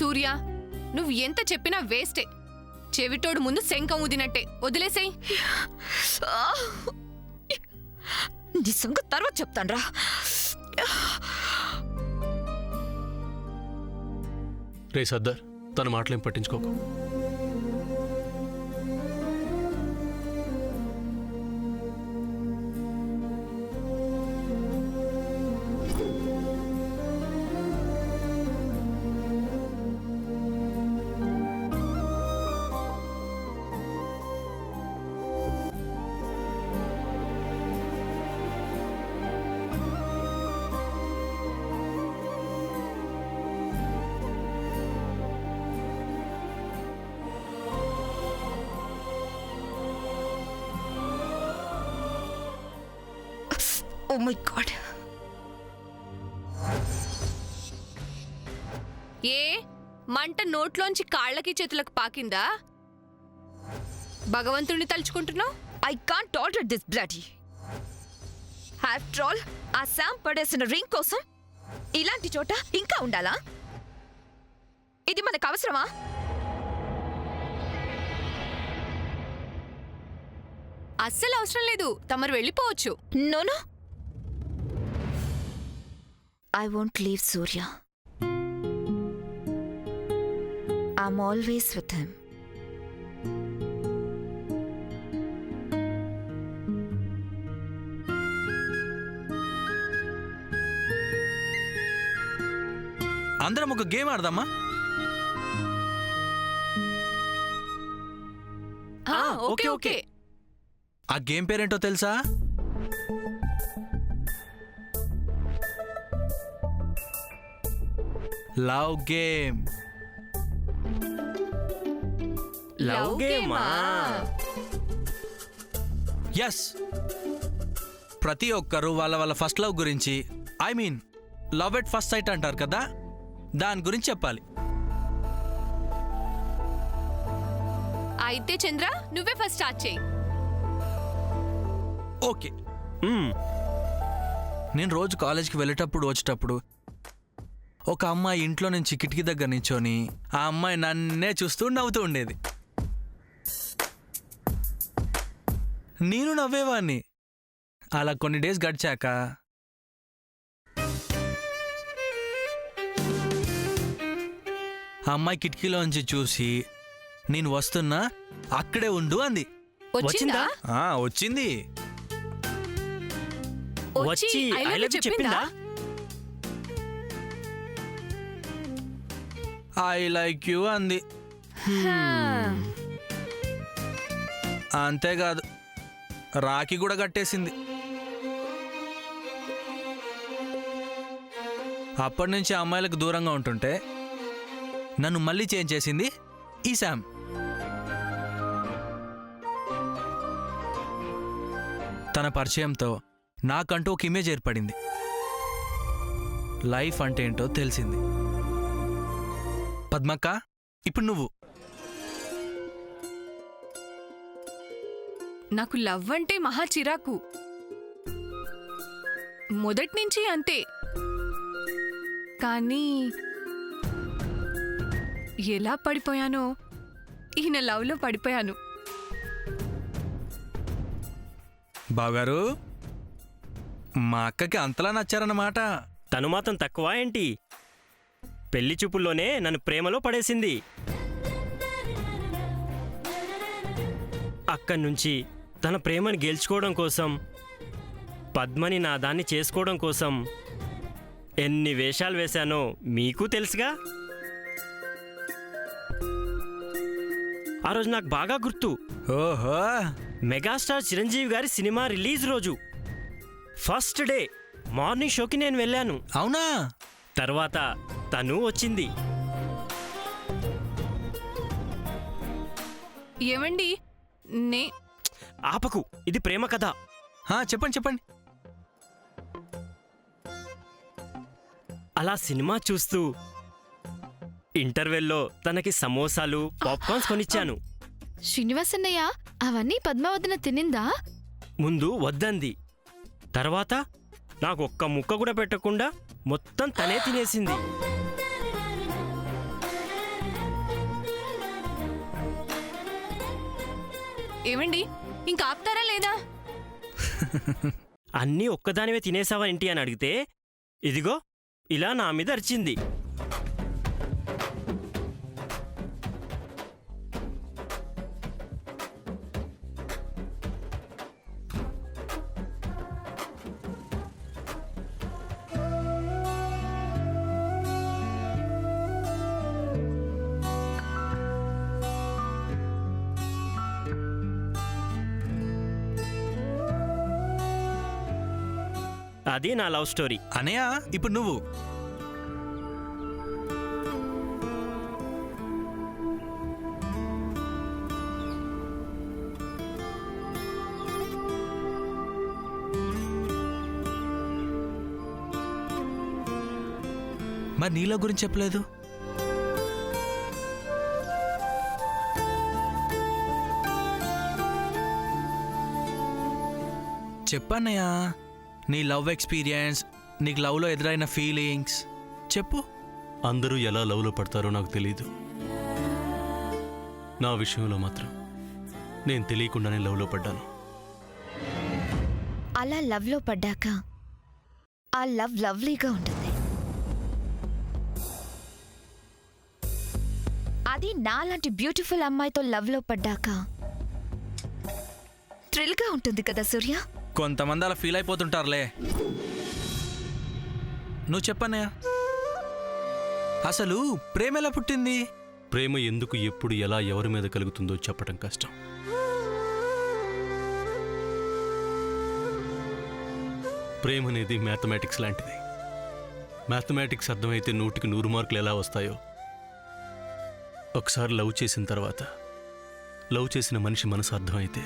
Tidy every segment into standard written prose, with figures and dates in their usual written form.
సూర్య, నువ్వు ఎంత చెప్పినా వేస్టే. చెవిటోడు ముందు శంఖం ఊదినట్టే. వదిలేసేయ్. నీ సంగతి తర్వాత చెప్తాన్రా. రే సర్దార్, తన మాటలేం పట్టించుకోకు. Oh my God. ఏ మంట నోట్లోంచి కాళ్ళకి చేతులకు పాకిందా? భగవంతుడిని తలుచుకుంటున్నావు? I can't tolerate this bloody. After all ఆ శామ్ పడేసిన రింగ్ కోసం ఇలాంటి చోట ఇంకా ఉండాలా? ఇది మనకు అవసరమా? అస్సలు అవసరం లేదు. తమరు వెళ్ళిపోవచ్చు. No, I won't leave Surya. I'm always with him. అందరం ఒక గేమ్ ఆడదామా? Okay okay. ఆ గేమ్ పేరేంటో తెలుసా? Love game. లవ్ గేమా? ఎస్. ప్రతి ఒక్కరు వాళ్ళ ఫస్ట్ లవ్ గురించి, I mean love at first sight అంటారు కదా, దాని గురించి చెప్పాలి. అయితే చంద్ర, నువ్వే ఫస్ట్ స్టార్ట్ చేయి. ఓకే. నేను రోజు కాలేజ్కి వెళ్ళేటప్పుడు వచ్చేటప్పుడు ఒక అమ్మాయి ఇంట్లో నుంచి కిటికీ దగ్గర నించొని ఆ అమ్మాయి నన్నే చూస్తూ నవ్వుతూ ఉండేది. నేను నవ్వేవాణ్ణి. అలా కొన్ని డేస్ గడిచాక ఆ అమ్మాయి కిటికీలోంచి చూసి నేను వస్తున్నా, అక్కడే ఉండు అంది. వచ్చిందా? వచ్చింది. వచ్చి I love you చెప్పిందా? ఐ లైక్ యూ అంది. అంతేకాదు, రాఖీ కూడా కట్టేసింది. అప్పటి నుంచి అమ్మాయిలకు దూరంగా ఉంటుంటే నన్ను మళ్ళీ చేంజ్ చేసింది ఈ శామ్. తన పరిచయంతో నాకంటూ ఒక ఇమేజ్ ఏర్పడింది. లైఫ్ అంటే ఏంటో తెలిసింది. పద్మక్క, ఇప్పుడు నువ్వు. నాకు లవ్ అంటే మహా చిరాకు. మొదటి నుంచి అంతే. కానీ ఎలా పడిపోయానో, ఈయన లవ్లో పడిపోయాను. బావగారు, మా అక్కకి అంతలా నచ్చారన్నమాట. తను మాత్రం తక్కువ ఏంటి? పెళ్లి చూపుల్లోనే నన్ను ప్రేమలో పడేసింది. అక్కడి నుంచి తన ప్రేమని గెలుచుకోవడం కోసం, పద్మని నా దాన్ని చేసుకోవడం కోసం ఎన్ని వేషాలు వేశానో మీకు తెలుసుగా. ఆ రోజు నాకు బాగా గుర్తు. ఓహో, మెగాస్టార్ చిరంజీవి గారి సినిమా రిలీజ్ రోజు ఫస్ట్ డే మార్నింగ్ షోకి నేను వెళ్ళాను. అవునా? తర్వాత తను వచ్చింది. ఏమండి, ఆపకు, ఇది ప్రేమ కథ. చెప్పండి చెప్పండి. అలా సినిమా చూస్తూ ఇంటర్వెల్లో తనకి సమోసాలు, పాప్కార్న్స్ కొనిచ్చాను. శ్రీనివాసన్నయ్య, అవన్నీ పద్మావతిన తినిందా? ముందు వద్దంది, తర్వాత నాకు ఒక్క ముక్క కూడా పెట్టకుండా మొత్తం తనే తినేసింది. ఏమండి ఇంకా ఆపుతారా లేదా? అన్నీ ఒక్కదానివే తినేసావా ఏంటి అని అడిగితే ఇదిగో ఇలా నా మీద అరిచింది. అది నా లవ్ స్టోరీ. అనయ్య ఇప్పుడు నువ్వు మరి నీలో గురించి చెప్పలేదు. చెప్పన్నయ్యా, నీ లవ్ ఎక్స్పీరియన్స్, నీకు లవ్లో ఎదురైన ఫీలింగ్స్ చెప్పు. అందరూ ఎలా లవ్లో పడతారో నాకు తెలియదు. నా విషయంలో మాత్రం నేను తెలియకుండానే లవ్లో పడ్డాను. అలా లవ్లో పడ్డాక ఆ లవ్ లవ్లీగా ఉంటుంది. అది నాలాంటి బ్యూటిఫుల్ అమ్మాయితో లవ్లో పడ్డాక థ్రిల్గా ఉంటుంది కదా సూర్య. కొంతమంది అలా ఫీల్ అయిపోతుంటారులే. నువ్వు చెప్పన్నయ్య, అసలు ప్రేమ ఎలా పుట్టింది? ప్రేమ ఎందుకు, ఎప్పుడు, ఎలా, ఎవరి మీద కలుగుతుందో చెప్పడం కష్టం. ప్రేమ అనేది మ్యాథమెటిక్స్ లాంటిది. మ్యాథమెటిక్స్ అర్థమైతే 100కి 100 మార్కులు ఎలా వస్తాయో, ఒకసారి లవ్ చేసిన తర్వాత లవ్ చేసిన మనిషి మనసు అర్థమైతే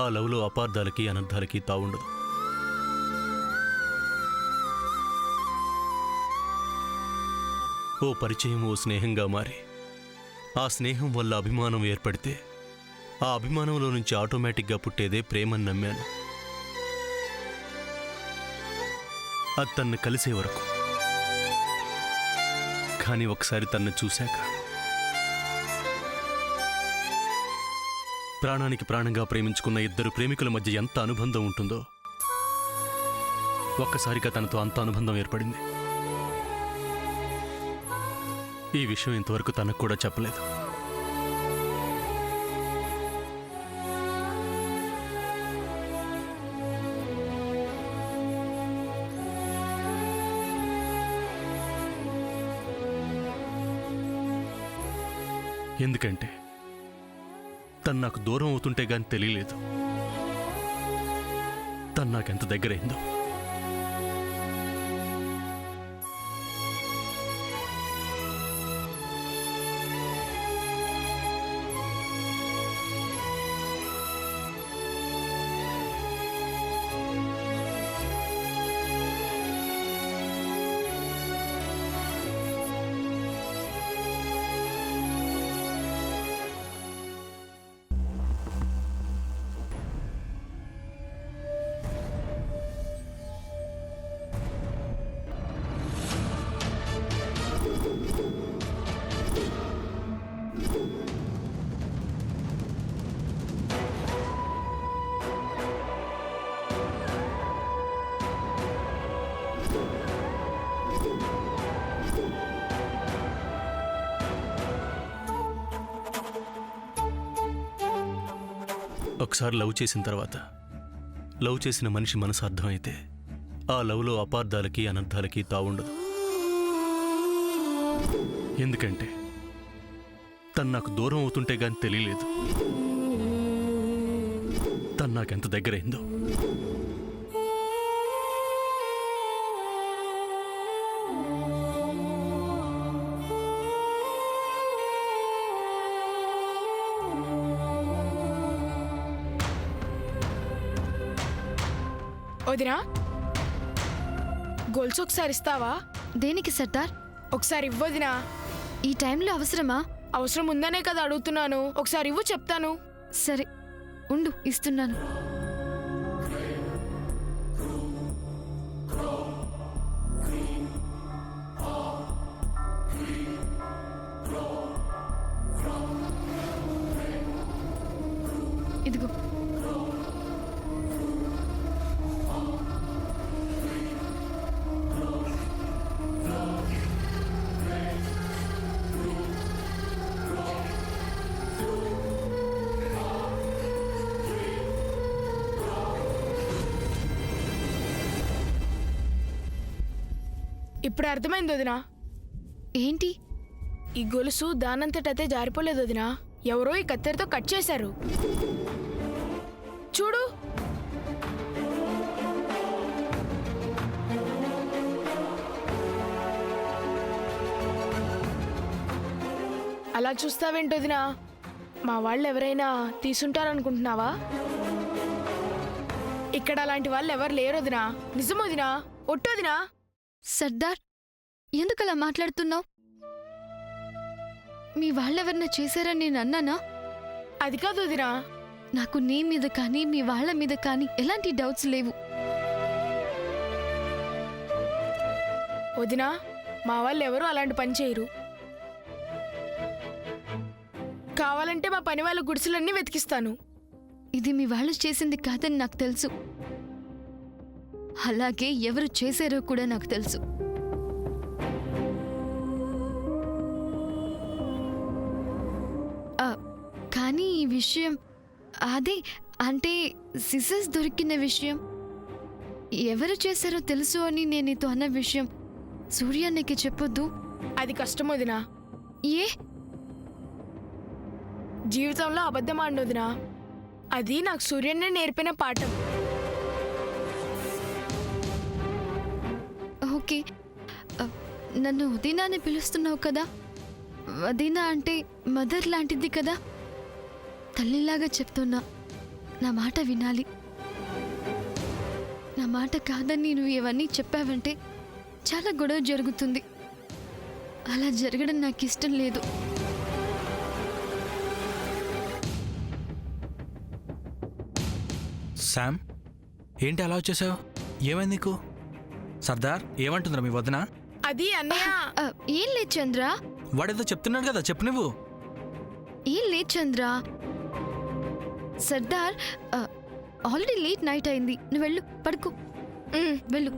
ఆ లవ్లో అపార్థాలకి అనర్థాలకి తావుండదు. ఓ పరిచయం ఓ స్నేహంగా మారి ఆ స్నేహం వల్ల అభిమానం ఏర్పడితే ఆ అభిమానంలో నుంచి ఆటోమేటిక్గా పుట్టేదే ప్రేమని నమ్మాను. అది తన్ను కలిసే వరకు. కానీ ఒకసారి తన్ను చూశాక ప్రాణానికి ప్రాణంగా ప్రేమించుకున్న ఇద్దరు ప్రేమికుల మధ్య ఎంత అనుబంధం ఉంటుందో ఒక్కసారిగా తనతో అంత అనుబంధం ఏర్పడింది. ఈ విషయం ఇంతవరకు తనకు కూడా చెప్పలేదు. ఎందుకంటే తను నాకు దూరం అవుతుంటే గాని తెలియలేదు తను నాకెంత దగ్గరైందో. ఒకసారి లవ్ చేసిన తర్వాత లవ్ చేసిన మనిషి మనసు అర్థమైతే ఆ లవ్లో అపార్థాలకి అనర్థాలకి తావుండదు. ఎందుకంటే తను నాకు దూరం అవుతుంటే గాని తెలియలేదు తను నాకెంత దగ్గరైందో. వదినా, గొలుసు ఒకసారి ఇస్తావా? దేనికి సర్దార్? ఒకసారి ఇవ్వదినా. ఈ టైంలో అవసరమా? అవసరం ఉందనే కదా అడుగుతున్నాను. ఒకసారి ఇవ్వు, చెప్తాను. సరే ఉండు, ఇస్తున్నాను. ఇప్పుడు అర్థమైంది వదినా. ఏంటి? ఈ గొలుసు దానంతటైతే జారిపోలేదు వదినా. ఎవరో ఈ కత్తెరతో కట్ చేశారు. చూడు. అలా చూస్తావేంటి వదినా? మా వాళ్ళు ఎవరైనా తీసుంటారనుకుంటున్నావా? ఇక్కడ అలాంటి వాళ్ళు ఎవరు లేరు వదినా. నిజం వదినా, ఒట్టు వదినా. సర్దార్, ఎందుకలా మాట్లాడుతున్నావు? మీ వాళ్ళెవరన్నా చేశారని నేను అన్నానా? అది కాదు వదినా. నాకు నీ మీద కానీ మీ వాళ్ళ మీద కానీ ఎలాంటి డౌట్స్ లేవు. వదినా, మా వాళ్ళు ఎవరు అలాంటి పని చేయరు. కావాలంటే మా పని వాళ్ళ గుడిసెలన్నీ వెతికిస్తాను. ఇది మీ వాళ్ళు చేసింది కాదని నాకు తెలుసు. అలాగే ఎవరు చేశారో కూడా నాకు తెలుసు. కానీ ఈ విషయం అదే అంటే సిజర్స్ దొరికిన విషయం ఎవరు చేశారో తెలుసు అని నేను నీతో అన్న విషయం సూర్యానికి చెప్పొద్దు. అది కష్టం వదినా. ఏ? జీవితంలో అబద్ధం ఆడొదినా. అది నాకు సూర్యన్నే నేర్పిన పాఠం. ఓకే, నన్ను వదినా అని పిలుస్తున్నావు కదా. వదినా అంటే మదర్ లాంటిది కదా. తల్లిలాగా చెప్తున్నా, నా మాట వినాలి. నా మాట కాదని నువ్వు ఇవన్నీ చెప్పావంటే చాలా గొడవ జరుగుతుంది. అలా జరగడం నాకు ఇష్టం లేదు. శామ్, ఏంటి అలా వచ్చేసావు? ఏమైంది నీకు? సర్దార్ ఏమంటుందిరా మీ వదిన? అది అన్నయ్య. ఏం లేదు చంద్ర. వాడేదో చెప్తున్నాడు కదా, చెప్పు నువ్వు. ఏం లేదు చంద్ర. సర్దార్, ఆల్రెడీ లేట్ నైట్ అయింది. నువ్వు వెళ్ళు, పడుకో. వెళ్ళు.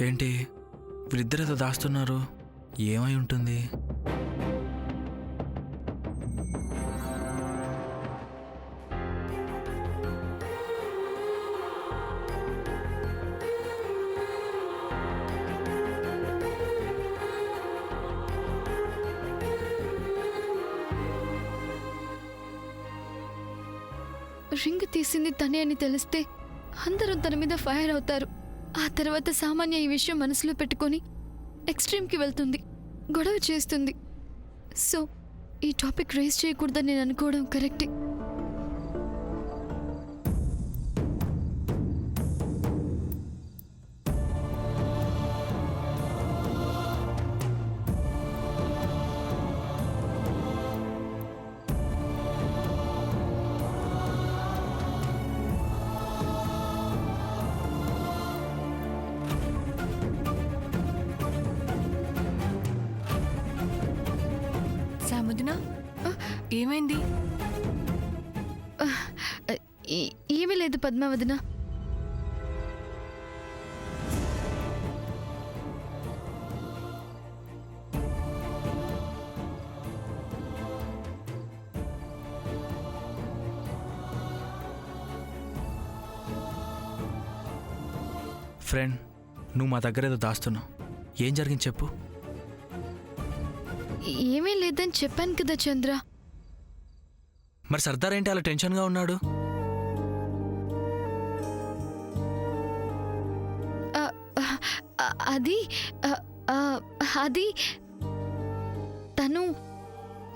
ఏంటి వీళ్ళిద్దరేదో దాస్తున్నారు? ఏమై ఉంటుంది? రింగ్ తీసింది తనే అని తెలిస్తే అందరూ తన మీద ఫైర్ అవుతారు. ఆ తర్వాత సామాన్య ఈ విషయం మనసులో పెట్టుకొని ఎక్స్ట్రీమ్కి వెళ్తుంది, గొడవ చేస్తుంది. సో ఈ టాపిక్ రేస్ చేయకూడదని నేను అనుకోవడం కరెక్టే. సాముదినా, ఏమైంది? ఏమీ లేదు పద్మావదిన. ఫ్రెండ్, నువ్వు మా దగ్గర ఏదో దాస్తున్నావు. ఏం జరిగింది చెప్పు. ఏమీ లేదని చెప్పాను కదా చంద్ర. మరి సర్దార్ ఏంటి అలా టెన్షన్గా ఉన్నాడు? అది అది తను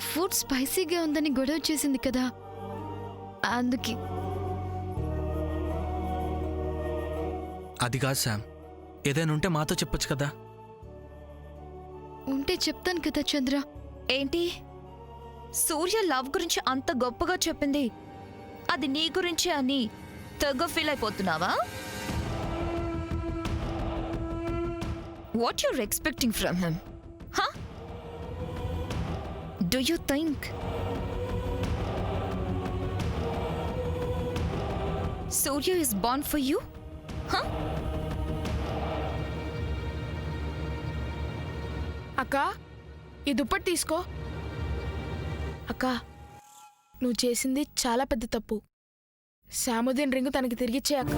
ఫుడ్ స్పైసీగా ఉందని గొడవ చేసింది కదా, అందుకే. అది కాదు శామ్, ఏదైనా ఉంటే మాతో చెప్పొచ్చు కదా. ఉంటే చెప్తాను కదా చంద్ర. ఏంటి సూర్య లవ్ గురించి అంత గొప్పగా చెప్పింది, అది నీ గురించి అని తెగ ఫీల్ అయిపోతున్నావా? What you're expecting from him? Do you think Surya is born for you? అక్క, ఈ దుప్పటి తీసుకో. అక్క, నువ్వు చేసింది చాలా పెద్ద తప్పు. శాముద్దీన్ రింగు తనకి తిరిగిచ్చే అక్క.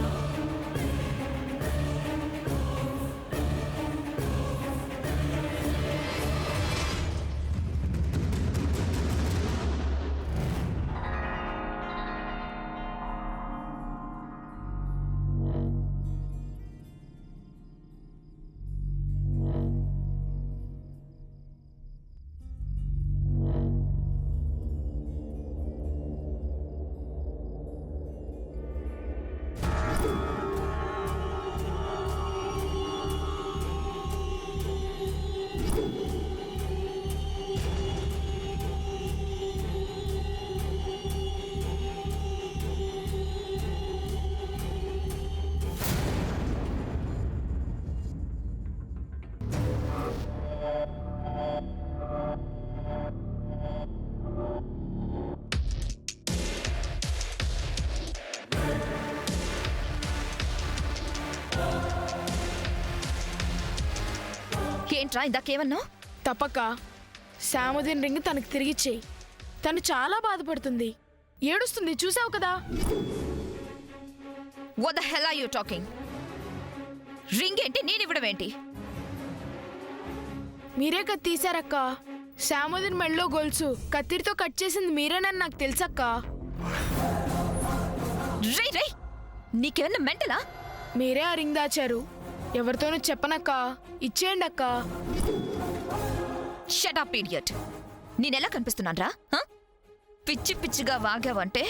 ఏంట్రా ఇందాకేమన్నావు? తప్పక శాముద్దీన్ రింగ్ తనకి తిరిగిచ్చేయి. తను చాలా బాధపడుతుంది, ఏడుస్తుంది, చూసావు కదా. What the hell are you talking? Ring ఏంటి, నేను ఇవ్వడం ఏంటి? మీరే కత్తి తీశారక్క. శాముద్దీన్ మెళ్ళో గొలుసు కత్తిరితో కట్ చేసింది మీరేనని నాకు తెలుసక్క. రే నీకేమన్నా మెంటలా? మీరే ఆ రింగ్ దాచారు. ఎవరితోనూ చెప్పనక్క, ఇచ్చేయండి అక్క. Shut up idiot. నేనెలా కనిపిస్తున్నాను రా? పిచ్చి పిచ్చిగా వాగావంటే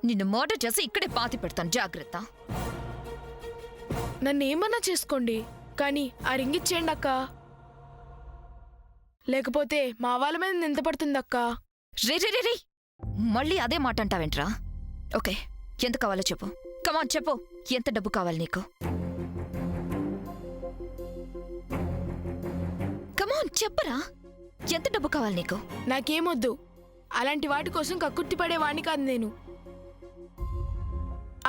నిన్ను మర్డర్ చేసి ఇక్కడే పాతి పెడతాను, జాగ్రత్త. నన్ను ఏమన్నా చేసుకోండి, కానీ ఆ రింగ్ ఇచ్చేయండి అక్క. లేకపోతే మా వాళ్ళ మీద నింద పడుతుందక్క. రే మళ్ళీ అదే మాట అంటావేంట్రా? ఓకే, ఎంత కావాలో చెప్పు. కమాన్ చెప్పు, ఎంత డబ్బు కావాలి నీకు? కమాన్ చెప్పరా, ఎంత డబ్బు కావాలి నీకు? నాకేమొద్దు, అలాంటి వాటి కోసం కక్కుర్తి పడేవాణ్ణి కాదు నేను.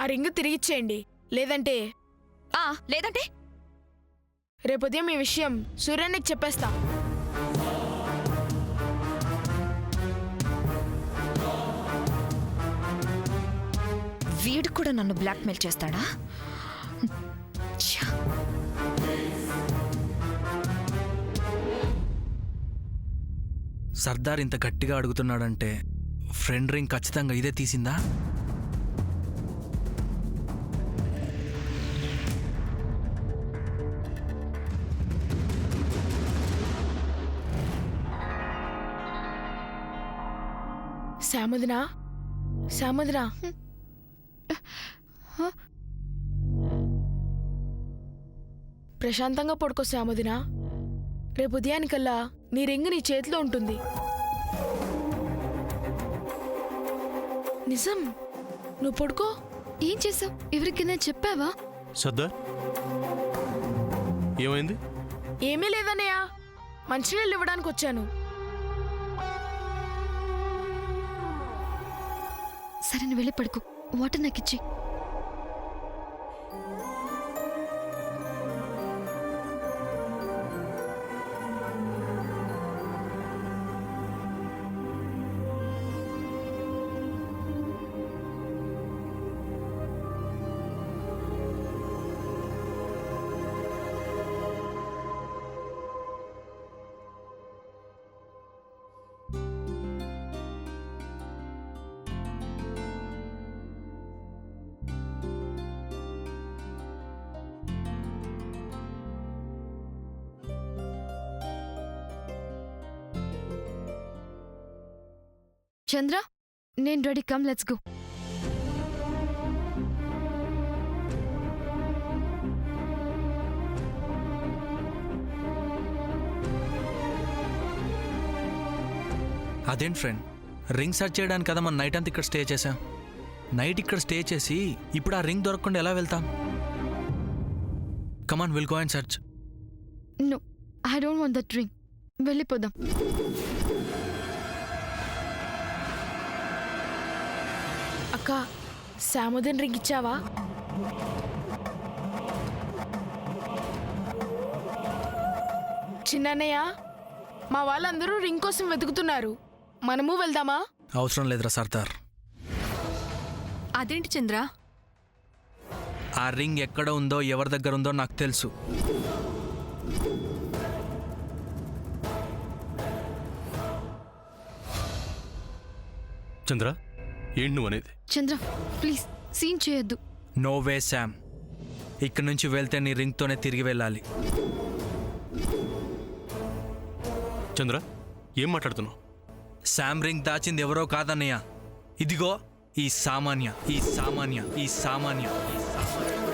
ఆ రింగ్ తిరిగిచ్చేయండి, లేదంటే లేదంటే రేపొద్యం ఈ విషయం సూర్యానికి చెప్పేస్తా. వీడు కూడా నన్ను బ్లాక్మెయిల్ చేస్తాడా? ఛ! సర్దార్ ఇంత గట్టిగా అడుగుతున్నాడంటే ఫ్రెండ్ రింగ్ ఖచ్చితంగా ఇదే తీసిందా? శాముద్దీనా ప్రశాంతంగా పడుకో శాముద్దీనా. రేపు ఉదయానికల్లా నీ రింగ్ నీ చేతిలో ఉంటుంది. నిజం, నువ్వు పడుకో. ఏం చేసావు? ఎవరికైనా చెప్పావా? సర్దార్, ఏమైంది? ఏమీ లేదన్నయ్య, మంచినీళ్ళు ఇవ్వడానికి వచ్చాను. సరే నువ్వు వెళ్ళి పడుకో, వాటర్ నాకు ఇచ్చి. చంద్ర, నేను రెడీ, కమ్ లెట్స్ గో. అదేంటి ఫ్రెండ్, రింగ్ సర్చ్ చేయడానికి కదా మనం నైట్ అంతా ఇక్కడ స్టే చేసాం. నైట్ ఇక్కడ స్టే చేసి ఇప్పుడు ఆ రింగ్ దొరకకుండా ఎలా వెళ్తాం? Come on, will go and search. No, I don't want that ring. వెళ్ళిపోదాం. అక్క, శాముద్దీన్ రింగ్ ఇచ్చావా? చిన్నయ్య, మా వాళ్ళందరూ రింగ్ కోసం వెతుకుతున్నారు. మనము వెళ్దామా? అవసరం లేదురా సర్దార్, అదేంటి చంద్ర? ఆ రింగ్ ఎక్కడ ఉందో ఎవరి దగ్గర ఉందో నాకు తెలుసు. చంద్ర, ఏంటి నువ్వు అనేది? చంద్ర ప్లీజ్ సీన్ చేయొద్దు. నో వే శామ్, ఇక్కడి నుంచి వెళ్తే నీ రింగ్తోనే తిరిగి వెళ్ళాలి. చంద్ర, ఏం మాట్లాడుతున్నావు? శామ్ రింగ్ దాచింది ఎవరో కాదన్నయ్య, ఇదిగో ఈ సామాన్య, ఈ సామాన్య, ఈ సామాన్య, ఈ సామాన్య.